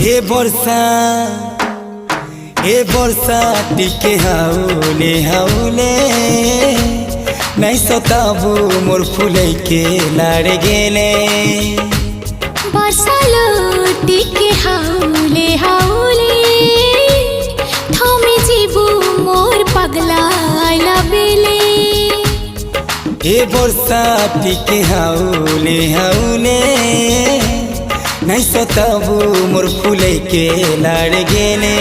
हे बरसा टिके हाउले हाउले नहीं सताबू मोर फुले के लाड़ गेले। बरसा टिके हाउले हाउले थमे जीबू मोर पगला आइला बेले। हे बरसा टिके हाउले हाउले नहीं सताबू मोर फुले के लाड़ गेले।